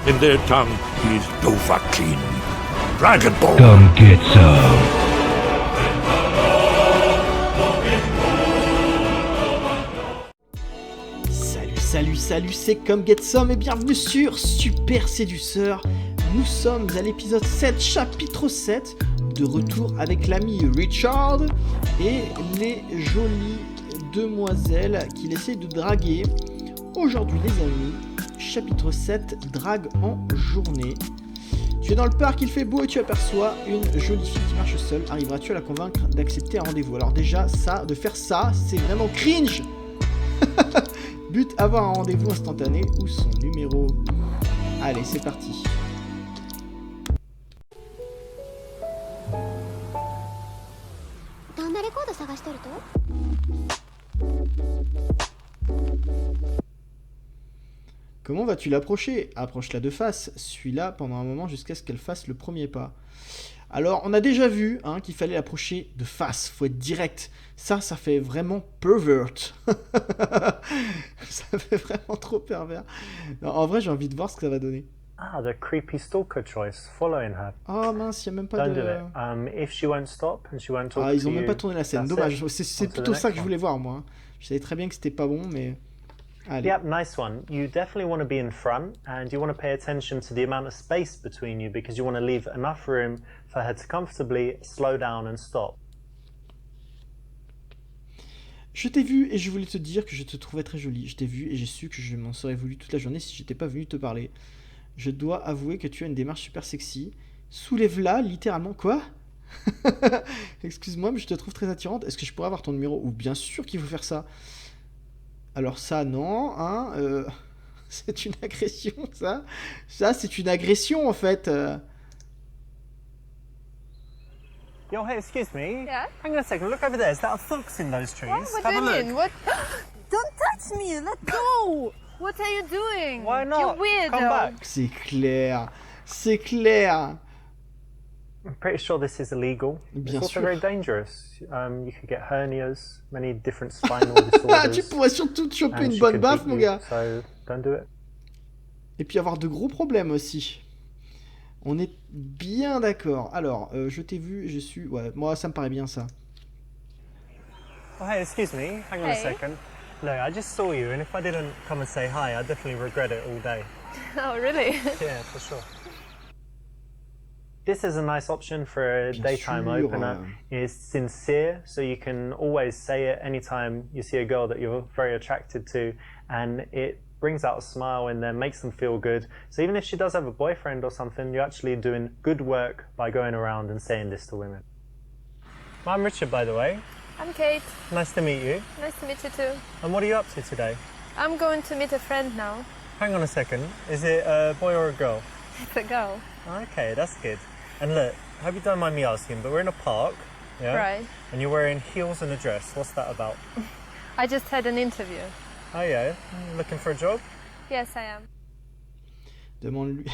In their tongue, he's Dovahkiin. Dragon Ball. Come get some. Salut, c'est comme Get Some et bienvenue sur Super Seducer. Nous sommes à l'épisode 7, chapitre 7, de retour avec l'ami Richard et les jolies demoiselles qu'il essaie de draguer. Aujourd'hui les amis, chapitre 7, drague en journée. Tu es dans le parc, il fait beau et tu aperçois une jolie fille qui marche seule. Arriveras-tu à la convaincre d'accepter un rendez-vous? Alors déjà, de faire ça, c'est vraiment cringe. But, avoir un rendez-vous instantané ou son numéro. Allez, c'est parti. Comment vas-tu l'approcher? Approche-la de face. Suis-la pendant un moment jusqu'à ce qu'elle fasse le premier pas. Alors, on a déjà vu qu'il fallait l'approcher de face. Faut être direct. Ça fait vraiment pervert. Ça fait vraiment trop pervers. Non, en vrai, j'ai envie de voir ce que ça va donner. Ah, the creepy stalker choice, following her. Oh mince, il n'y a même pas Don't de... do it. If she won't stop and she won't talk Ah, ils to ont même you, pas tourné la scène. that's Dommage. it. C'est On to the plutôt ça next que je voulais voir, moi. Je savais très bien que c'était pas bon, mais... Allez. Yep, nice one. You definitely want to be in front and you want to pay attention to the amount of space between you because you want to leave enough room for her to comfortably slow down and stop. Je t'ai vu et je voulais te dire que je te trouvais très jolie. Je t'ai vu et j'ai su que je m'en serais voulu toute la journée si j'étais pas venu te parler. Je dois avouer que tu as une démarche super sexy. Soulève-la, littéralement. Quoi? Excuse-moi, mais je te trouve très attirante. Est-ce que je pourrais avoir ton numéro? Ou bien sûr qu'il faut faire ça. Alors ça, non, c'est une agression, ça. Ça, c'est une agression, en fait. Yo, hey, excuse me. Yeah? Hang on a second. Look over there. Is that a fox in those trees? What Have do a you look. mean? What? Don't touch me! Let go! What are you doing? Why not? You're weird. Come back. C'est clair. C'est clair. I'm pretty sure this is illegal. Bien It's also sûr. very dangerous. You could get hernias, many different spinal Ah, disorders. tu pourrais surtout te choper and une she bonne could baffe, beat mon you, gars. So don't do it. Et puis avoir de gros problèmes aussi. On est bien d'accord. Alors, je t'ai vu, je suis... Ouais, moi, ça me paraît bien, ça. Oh, hey, excuse me. Hang on a Hey. second. Look, I just saw you, and if I didn't come and say hi, I'd definitely regret it all day. Oh, really? Yeah, for sure. This is a nice option for a Bien daytime sûr. opener. It's sincere, so you can always say it anytime you see a girl that you're very attracted to, and it brings out a smile in them, makes them feel good. So even if she does have a boyfriend or something, you're actually doing good work by going around and saying this to women. I'm Richard, by the way. I'm Kate. Nice to meet you. Nice to meet you too. And what are you up to today? I'm going to meet a friend now. Hang on a second. Is it a boy or a girl? It's a girl. Okay, that's good. And look, I hope you don't mind me asking, but we're in a park, yeah? Right. And you're wearing heels and a dress. What's that about? I just had an interview. Oh yeah, looking for a job? Yes, I am. Demande-lui...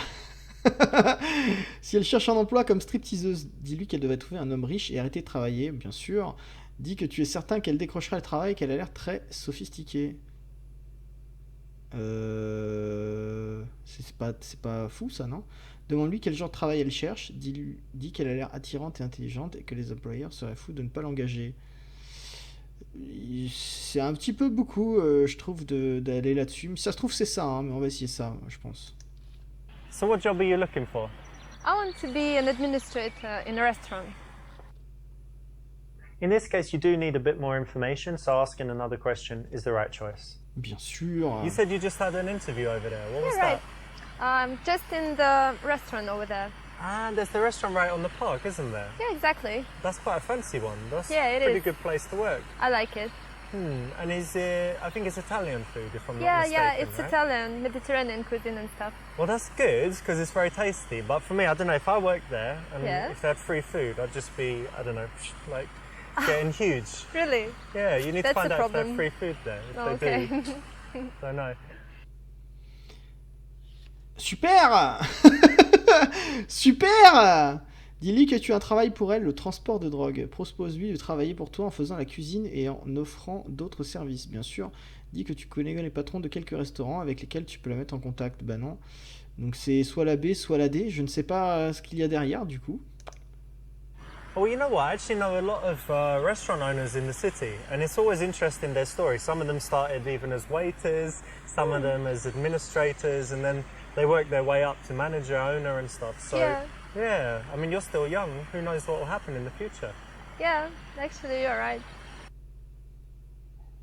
Si elle cherche un emploi comme stripteaseuse, dis-lui qu'elle devrait trouver un homme riche et arrêter de travailler, bien sûr. Dis que tu es certain qu'elle décrochera le travail et qu'elle a l'air très sophistiquée. C'est pas fou, ça, non? Demande-lui quel genre de travail elle cherche. Dis qu'elle a l'air attirante et intelligente et que les employeurs seraient fous de ne pas l'engager. C'est un petit peu beaucoup, je trouve, d'aller là-dessus. Mais si ça se trouve, c'est ça, mais on va essayer ça, je pense. So what job are you looking for? I want to be an administrator in a restaurant. In this case, you do need a bit more information, so asking another question is the right choice. Bien sûr. You said you just had an interview over there. What was Yeah, right. that? Just in the restaurant over there. Ah, there's the restaurant right on the park, isn't there? Yeah, exactly. That's quite a fancy one. That's Yeah, it a pretty is. good place to work. I like it. And is it, I think it's Italian food, if I'm not Yeah, mistaken, yeah, it's right? Italian, Mediterranean cuisine and stuff. Well, that's good, because it's very tasty. But for me, I don't know, if I worked there, and Yeah. if they had free food, I'd just be, I don't know, like, getting huge. Really? Yeah, you need to That's find the out if they problem. have free food there. If Oh, they okay. do, don't know. Super. Super. Dis-lui que tu as un travail pour elle, le transport de drogue. Propose-lui de travailler pour toi en faisant la cuisine et en offrant d'autres services. Bien sûr, Dis que tu connais les patrons de quelques restaurants avec lesquels tu peux la mettre en contact. Bah non. Donc c'est soit la B, soit la D. Je ne sais pas ce qu'il y a derrière du coup. Well, you know what? I actually know a lot of restaurant owners in the city, and it's always interesting their story. Some of them started even as waiters, some of them as administrators, and then they worked their way up to manager, owner, and stuff. So, yeah, I mean, you're still young. Who knows what will happen in the future? Yeah, actually, you're right.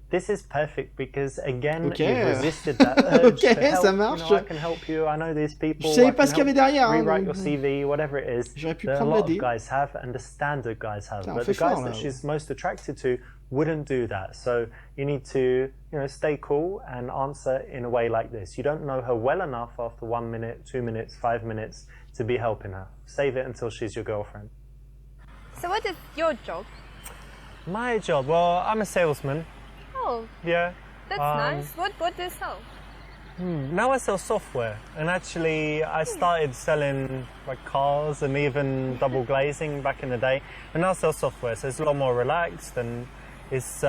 This is perfect because again, Okay. you've resisted that urge Okay, to help. ça marche. You know, I can help you. I know these people. Je savais I pas can ce qu'il y avait help derrière. Hein, rewrite donc... your CV, whatever it is. J'aurais pu That a prendre la lot of D. guys have, and the standard guys have. Putain, But on the fait fort, guys là. that she's most attracted to wouldn't do that. So you need to, you know, stay cool and answer in a way like this. You don't know her well enough after 1 minute, 2 minutes, 5 minutes to be helping her. Save it until she's your girlfriend. So what is your job? My job? Well, I'm a salesman. Oh, Yeah. that's nice. What do you sell? Now I sell software, and actually I started selling like cars and even double glazing back in the day, and now I sell software, so it's a lot more relaxed and it's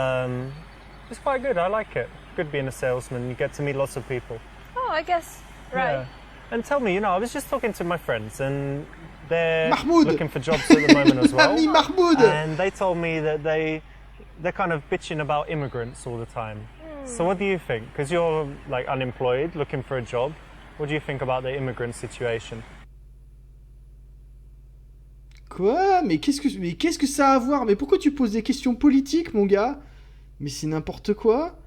quite good. I like it. Good being a salesman. You get to meet lots of people. Oh, I guess. Right. Yeah. And tell me, you know, I was just talking to my friends, and they're Mahmoud. looking for jobs at the moment as well. Ami Mahmoud. And they told me that they're kind of bitching about immigrants all the time. So what do you think? Because you're like unemployed, looking for a job. What do you think about the immigrant situation? Quoi? Mais qu'est-ce que ça a à voir? Mais pourquoi tu poses des questions politiques, mon gars? Mais c'est n'importe quoi.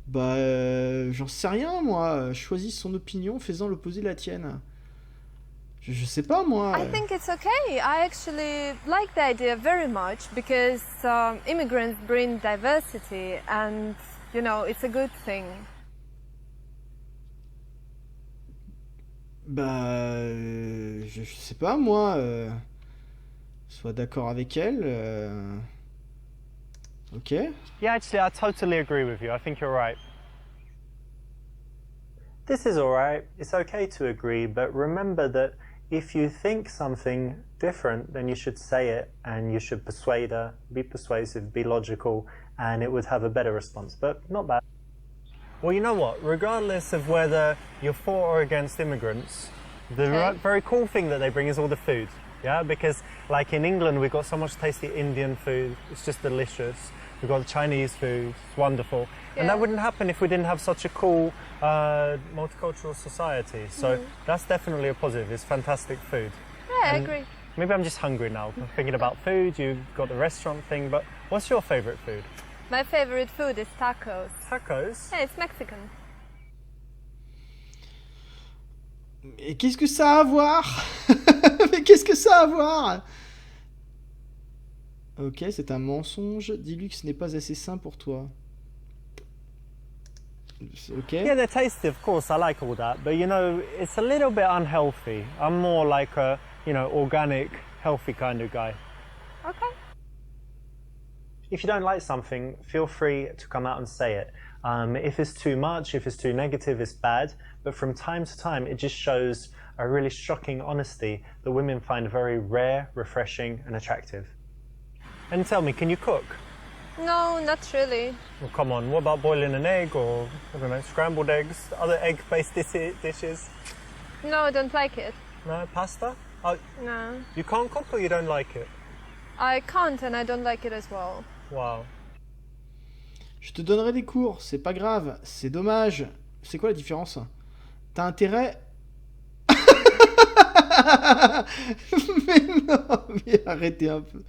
Bah, j'en sais rien, moi. Choisis son opinion, faisant l'opposé de la tienne. Je sais pas, moi. I think it's okay. I actually like the idea very much because immigrants bring diversity and, you know, it's a good thing. Bah, je sais pas, moi. Sois d'accord avec elle. Ok. Yeah, actually, I totally agree with you. I think you're right. This is all right. It's okay to agree, but remember that if you think something different, then you should say it and you should persuade her, be persuasive, be logical, and it would have a better response, but not bad. Well, you know what? Regardless of whether you're for or against immigrants, the very cool thing that they bring is all the food. Yeah, because like in England, we've got so much tasty Indian food. It's just delicious. We've got Chinese food. It's wonderful. And that wouldn't happen if we didn't have such a cool multicultural society. So that's definitely a positive. It's fantastic food. Yeah, I And agree. Maybe I'm just hungry now. I'm thinking about food. You've got the restaurant thing, but what's your favorite food? My favorite food is tacos. Tacos? Yeah, it's Mexican. Mais qu'est-ce que ça a à voir? Mais qu'est-ce que ça a à voir? Ok, c'est un mensonge. Dis-lui que ce n'est pas assez sain pour toi. Ok. Yeah, they're tasty, of course. I like all that, but you know, it's a little bit unhealthy. I'm more like a, you know, organic, healthy kind of guy. Okay. If you don't like something, feel free to come out and say it. If it's too much, if it's too negative, it's bad. But from time to time, it just shows a really shocking honesty that women find very rare, refreshing, and attractive. And tell me, can you cook? No, not really. Well, come on, what about boiling an egg or, I don't know, scrambled eggs, other egg-based dishes? No, I don't like it. No, pasta? Oh, No. you can't cook or you don't like it? I can't and I don't like it as well. Wow. Je te donnerai des cours, c'est pas grave, c'est dommage. C'est quoi la différence? T'as intérêt? Mais non, mais arrêtez un peu.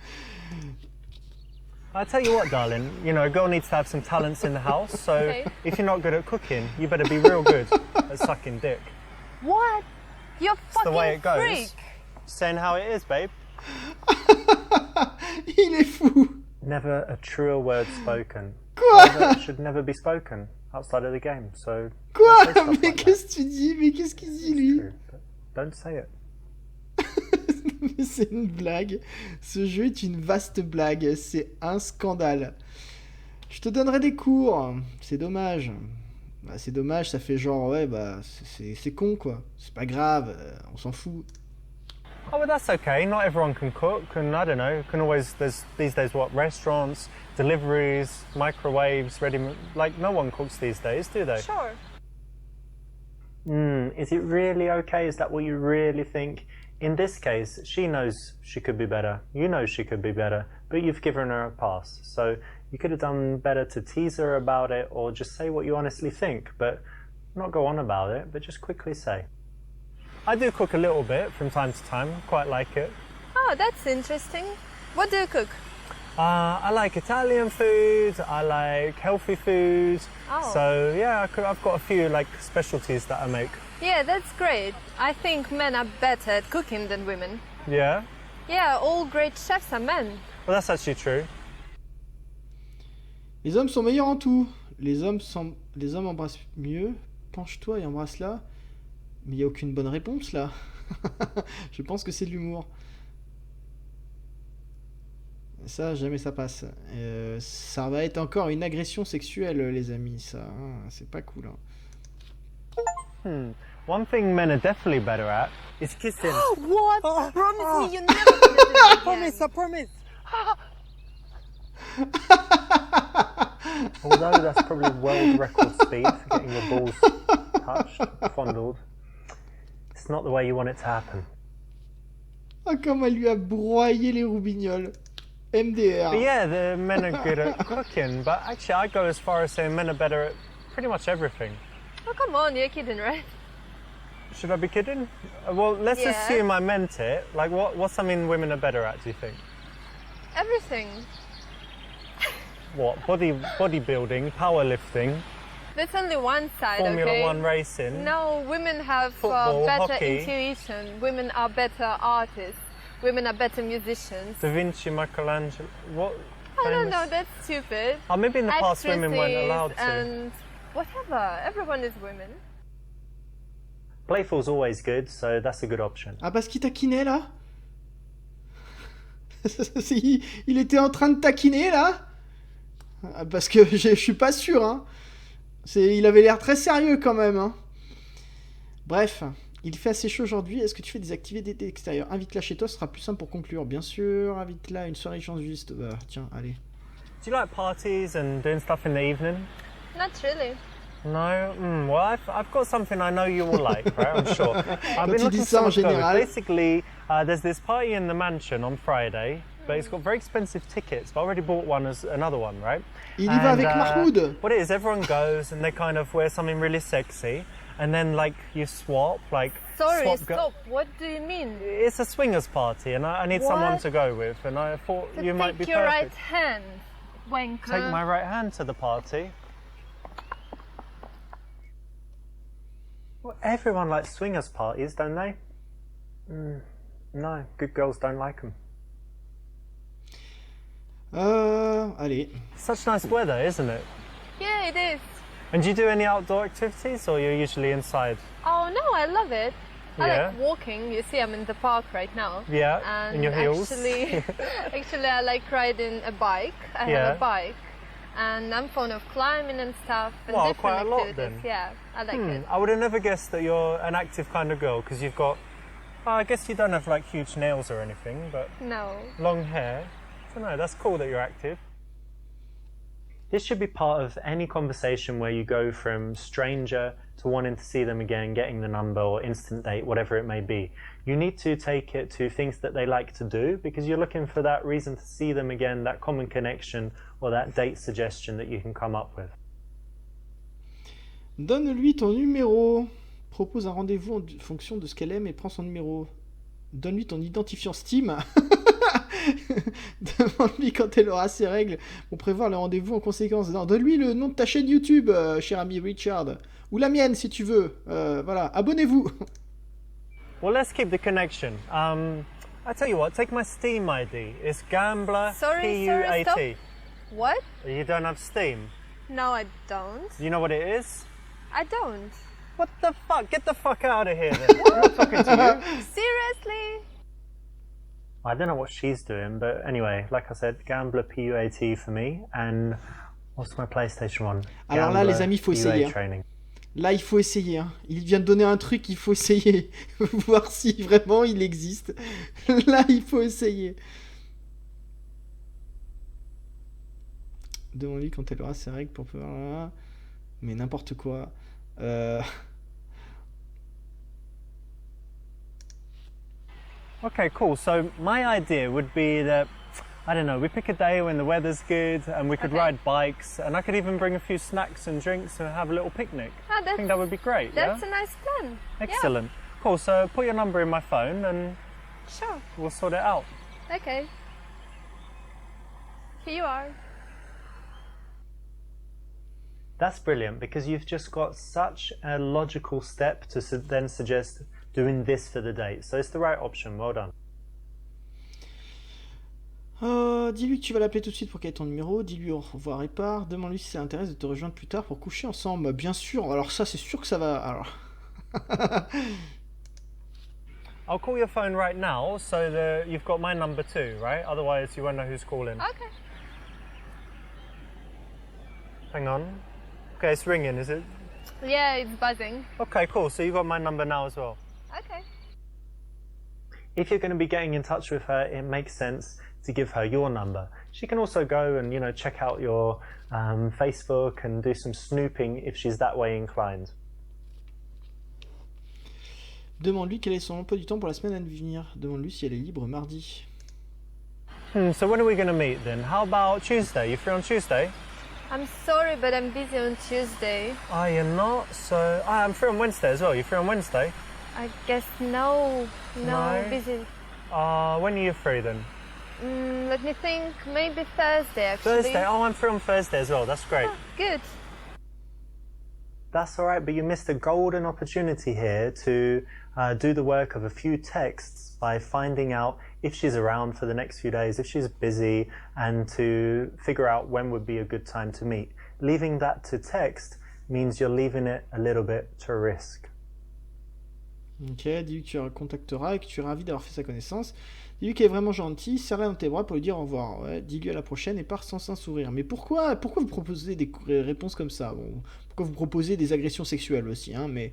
I tell you what, darling, you know, a girl needs to have some talents in the house, so Okay. if you're not good at cooking, you better be real good at sucking dick. What? You're It's the way fucking it goes. freak. Saying how it is, babe. Il est fou. Never a truer word spoken. Quoi? That should never be spoken outside of the game, so Quoi? don't say stuff Mais like qu'est-ce que tu dis? Mais qu'est-ce qu'il dit, that. lui? True, but don't say it. Mais c'est une blague. Ce jeu est une vaste blague. C'est un scandale. Je te donnerai des cours. C'est dommage. Bah, c'est dommage, ça fait genre, ouais, bah, c'est con, quoi. C'est pas grave, on s'en fout. Oh, well, that's okay. Not everyone can cook, and I don't know. Can always there's these days what restaurants, deliveries, microwaves, ready. Like no one cooks these days, do they? Sure. Is it really okay? Is that what you really think? In this case, she knows she could be better. You know she could be better, but you've given her a pass. So you could have done better to tease her about it, or just say what you honestly think, but not go on about it, but just quickly say. I do cook a little bit from time to time. Quite like it. Oh, that's interesting. What do you cook? I like Italian food. I like healthy food. Oh. So yeah, I've got a few like specialties that I make. Yeah, that's great. I think men are better at cooking than women. Yeah. Yeah, all great chefs are men. Well, that's actually true. Les hommes sont meilleurs en tout. Les hommes embrassent mieux. Penche-toi et embrasse-la. Mais il n'y a aucune bonne réponse là. Je pense que c'est de l'humour. Ça, jamais ça passe. Ça va être encore une agression sexuelle, les amis. Ça, hein, c'est pas cool. Hein. One thing men are definitely better at is kissing. What? Promise me you never do this again. I promise. Although that's probably world record speed for getting your balls touched, fondled, it's not the way you want it to happen. Ah, comme elle lui a broyé les roubignoles. MDR. But yeah, the men are good at cooking, but actually I go as far as saying men are better at pretty much everything. Oh, come on, you're kidding, right? Should I be kidding? Well, let's Yeah. assume I meant it. Like, what's something women are better at, do you think? Everything. What? Bodybuilding, powerlifting, There's only one side, Formula okay? One racing. No, women have Football, better hockey. intuition. Women are better artists. Women are better musicians. Da Vinci, Michelangelo. What? I don't famous- know, that's stupid. Oh, maybe in the past women weren't Actresses allowed to. And whatever, everyone is women. Playful's always good, so that's a good option. Ah, parce qu'il taquinait là. Il était en train de taquiner là. Ah, parce que je suis pas sûr. Hein. Il avait l'air très sérieux quand même. Hein. Bref, il fait assez chaud aujourd'hui. Est-ce que tu fais des activités extérieures? Invite-la chez toi, ce sera plus simple pour conclure. Bien sûr, invite-la à une soirée échangiste. Bah, tiens, allez. Do you like parties and doing stuff in the evening? Not really. No? Well, I've got something I know you will like, right? I'm sure. I've been tu looking dis for ça en someone to go with. général. Basically, there's this party in the mansion on Friday, but it's got very expensive tickets. But I already bought another one, right? Il y va avec Mahmoud. What it is, everyone goes and they kind of wear something really sexy, and then like you swap, like Sorry, swap stop. What do you mean? It's a swingers party, and I need someone What? to go with, and I thought To you might be take your right perfect. hand, wanker. Take my right hand to the party. Well, everyone likes swingers parties, don't they? No, good girls don't like them. Allez. Such nice weather, isn't it? Yeah, it is. And do you do any outdoor activities, or you're usually inside? Oh no, I love it. I Yeah. like walking. You see, I'm in the park right now. Yeah, And in your heels. actually, I like riding a bike. I Yeah. have a bike, and I'm fond of climbing and stuff. And Wow, different quite a lot activities. then. Yeah, I like it. I would have never guessed that you're an active kind of girl, because you've got, I guess you don't have like huge nails or anything, but No. long hair. I don't know, that's cool that you're active. This should be part of any conversation where you go from stranger to wanting to see them again, getting the number or instant date, whatever it may be. You need to take it to things that they like to do, because you're looking for that reason to see them again, that common connection or that date suggestion that you can come up with. Donne-lui ton numéro. Propose un rendez-vous en fonction de ce qu'elle aime et prends son numéro. Donne-lui ton identifiant Steam. Demande-lui quand elle aura ses règles pour prévoir le rendez-vous en conséquence. Non, donne-lui le nom de ta chaîne YouTube, cher ami Richard. Ou la mienne si tu veux. Voilà, abonnez-vous. Well, let's keep the connection. I tell you what, take my Steam ID. It's Gambler Sorry, PUAT. stop. What? You don't have Steam? No, I don't. You know what it is? I don't. What the fuck? Get the fuck out of here then. I'm not talking to you. Seriously? I don't know what she's doing, but anyway, like I said, Gambler PUAT for me, and what's my PlayStation one? Alors là, les amis, faut essayer, hein. Training. Là, il faut essayer. Hein. Il vient de donner un truc, il faut essayer. Voir si vraiment il existe. Là, il faut essayer. Demande-lui quand elle aura ses règles pour pouvoir... Mais n'importe quoi. Okay, cool. So my idea would be that, I don't know, we pick a day when the weather's good and we could ride bikes, and I could even bring a few snacks and drinks and have a little picnic. I think that would be great. That's a nice plan. Excellent. Yeah. Cool. So put your number in my phone and sure, we'll sort it out. Okay. Here you are. That's brilliant, because you've just got such a logical step to then suggest doing this for the date. So it's the right option. Well done. Dis-lui que tu vas l'appeler tout de suite pour qu'elle ait ton numéro. Dis-lui au revoir et part. Demande-lui si ça l'intéresse de te rejoindre plus tard pour coucher ensemble. Bien sûr. Alors ça, c'est sûr que ça va... Alors... I'll call your phone right now so that you've got my number too, right? Otherwise you won't know who's calling. Okay. Hang on. Okay, it's ringing, is it? Yeah, it's buzzing. Okay, cool. So you've got my number now as well. Okay. If you're going to be getting in touch with her, it makes sense to give her your number. She can also go and, you know, check out your Facebook and do some snooping if she's that way inclined. Demande-lui quel est son emploi du temps pour la semaine à venir. Demande-lui si elle est libre mardi. So when are we going to meet then? How about Tuesday? You free on Tuesday? I'm sorry, but I'm busy on Tuesday. Oh, you're not? So I'm free on Wednesday as well. You free on Wednesday? I guess no, busy. When are you free then? Let me think, maybe Thursday actually. Thursday? Oh, I'm free on Thursday as well. That's great. Oh, good. That's all right, but you missed a golden opportunity here to do the work of a few texts by finding out if she's around for the next few days, if she's busy, and to figure out when would be a good time to meet. Leaving that to text means you're leaving it a little bit to risk. Ok, dis-lui que tu la contacteras et que tu es ravi d'avoir fait sa connaissance. Dis-lui qu'elle est vraiment gentille, serre-la dans tes bras pour lui dire au revoir. Ouais, dis-lui à la prochaine et pars sans un sourire. Mais pourquoi vous proposez des réponses comme ça? Bon, pourquoi vous proposez des agressions sexuelles aussi, hein? Mais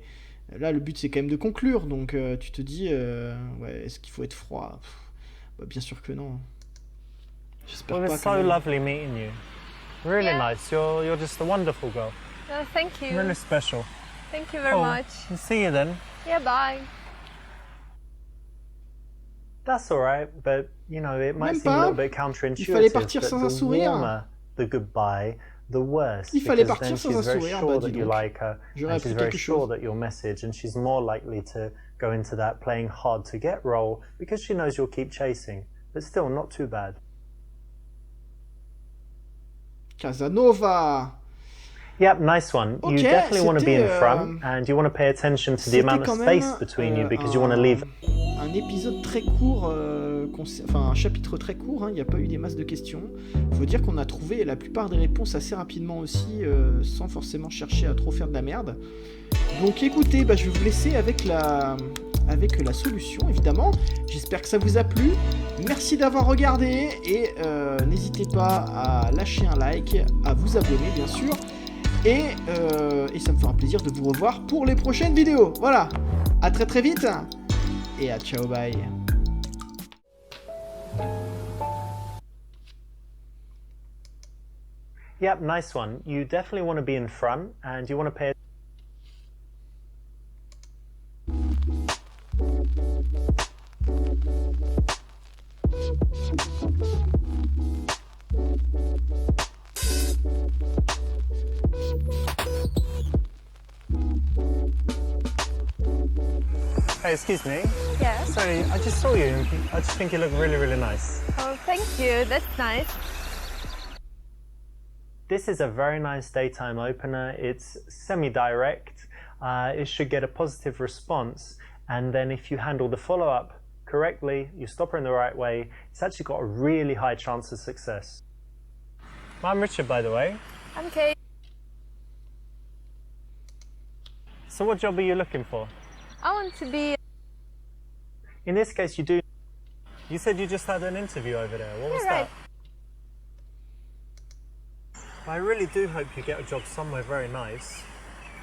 là, le but c'est quand même de conclure. Donc tu te dis, ouais, est-ce qu'il faut être froid? Bah, bien sûr que non. J'espère Well, pas it's so lovely meeting you. Really nice. You're just a wonderful girl. Thank you. Really special. Thank you very much. See you then. Yeah, bye. That's all right, but you know it might Même seem a pas. little bit counterintuitive. Il fallait partir but sans un the sourire. warmer the goodbye, the worse. Il fallait because partir then sans she's un very sourire, sure bah, that dis you donc. like her, J'aurais and she's appris very quelque sure chose. that your message, and she's more likely to go into that playing hard to get role because she knows you'll keep chasing. But still, not too bad. Casanova. Yep, nice one. Okay, you definitely want to be in c'était, front, and you want to pay attention to the amount of quand space même, between you because you want to leave. Un épisode très court, enfin un chapitre très court, hein, il n'y a pas eu des masses de questions. Il faut dire qu'on a trouvé la plupart des réponses assez rapidement aussi, sans forcément chercher à trop faire de la merde. Donc écoutez, bah, je vais vous laisser avec la solution, évidemment. J'espère que ça vous a plu. Merci d'avoir regardé et n'hésitez pas à lâcher un like, à vous abonner bien sûr. Et ça me fera plaisir de vous revoir pour les prochaines vidéos. Voilà, à très très vite et à ciao bye. Yep, nice one. You definitely want to be in front, and you want to pay. Hey, excuse me. Yeah. Sorry, I just saw you. I just think you look really, really nice. Oh, thank you. That's nice. This is a very nice daytime opener. It's semi-direct. It should get a positive response. And then if you handle the follow-up correctly, you stop her in the right way, it's actually got a really high chance of success. I'm Richard, by the way. I'm Kate. So what job are you looking for? I want to be... In this case, you do... You said you just had an interview over there. What was right. that? I really do hope you get a job somewhere very nice.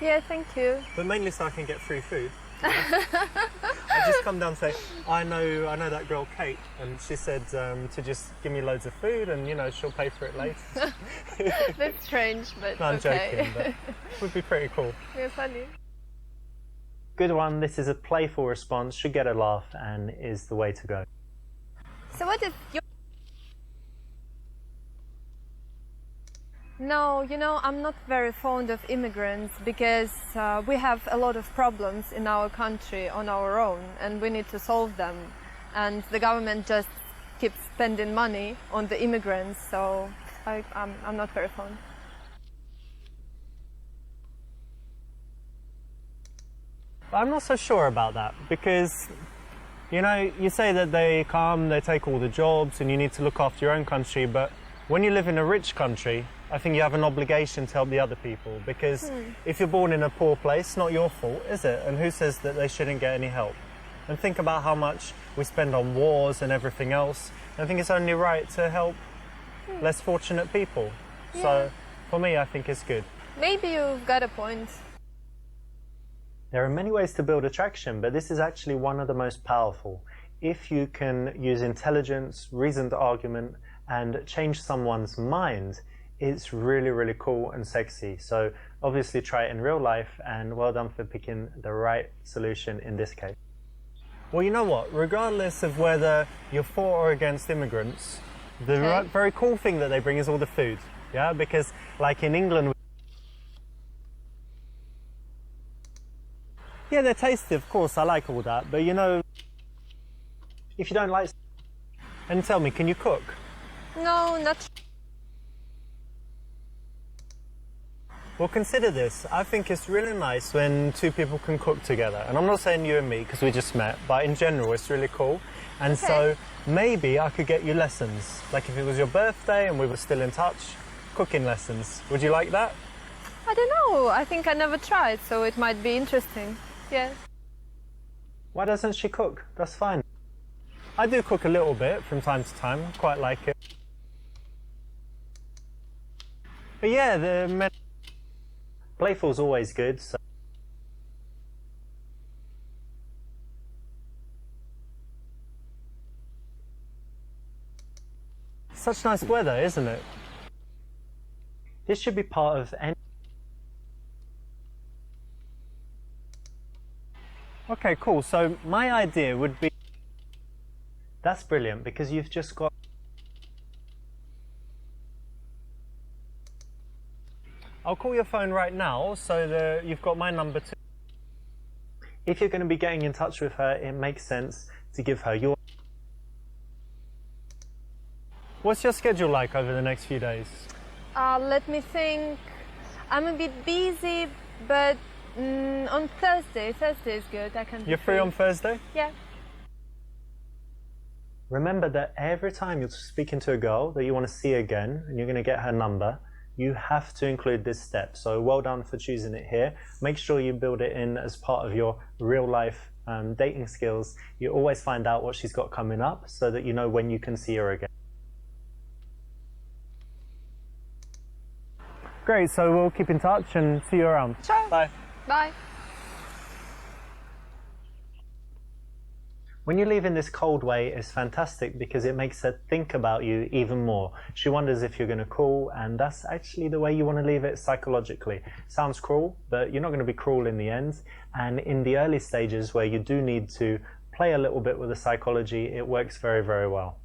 Yeah, thank you. But mainly so I can get free food. I just come down and say, I know that girl Kate, and she said to just give me loads of food, and you know she'll pay for it later. That's strange, but no, I'm okay. joking, but it would be pretty cool. You're funny. Good one. This is a playful response, should get a laugh, and is the way to go. So what is your... No, you know, I'm not very fond of immigrants because we have a lot of problems in our country on our own and we need to solve them. And the government just keeps spending money on the immigrants, so I'm not very fond. I'm not so sure about that because, you know, you say that they come, they take all the jobs and you need to look after your own country, but when you live in a rich country, I think you have an obligation to help the other people because if you're born in a poor place, it's not your fault, is it? And who says that they shouldn't get any help? And think about how much we spend on wars and everything else. I think it's only right to help less fortunate people. Yeah. So for me, I think it's good. Maybe you've got a point. There are many ways to build attraction, but this is actually one of the most powerful. If you can use intelligence, reasoned argument, and change someone's mind, it's really, really cool and sexy. So obviously try it in real life, and well done for picking the right solution in this case. Well, you know what? Regardless of whether you're for or against immigrants, the very cool thing that they bring is all the food. Yeah, because like in England, yeah, they're tasty, of course, I like all that, but you know, if you don't like, and tell me, can you cook? No, not... Well, consider this. I think it's really nice when two people can cook together. And I'm not saying you and me, because we just met, but in general, it's really cool. And so maybe I could get you lessons. Like if it was your birthday and we were still in touch, cooking lessons. Would you like that? I don't know. I think I never tried, so it might be interesting. Yeah. Why doesn't she cook? That's fine. I do cook a little bit from time to time. Quite like it. But yeah, the playful's always good. So. Such nice weather, isn't it? This should be part of any... Okay, cool. So my idea would be... That's brilliant, because you've just got... I'll call your phone right now so that you've got my number too. If you're going to be getting in touch with her, it makes sense to give her your... What's your schedule like over the next few days? Let me think. I'm a bit busy, but on Thursday is good. I can. You're free on Thursday? Yeah. Remember that every time you're speaking to a girl that you want to see again and you're going to get her number, you have to include this step. So well done for choosing it here. Make sure you build it in as part of your real life dating skills. You always find out what she's got coming up so that you know when you can see her again. Great, so we'll keep in touch and see you around. Sure. Bye. Bye. When you leave in this cold way, it's fantastic because it makes her think about you even more. She wonders if you're going to call, and that's actually the way you want to leave it psychologically. Sounds cruel, but you're not going to be cruel in the end. And in the early stages where you do need to play a little bit with the psychology, it works very, very well.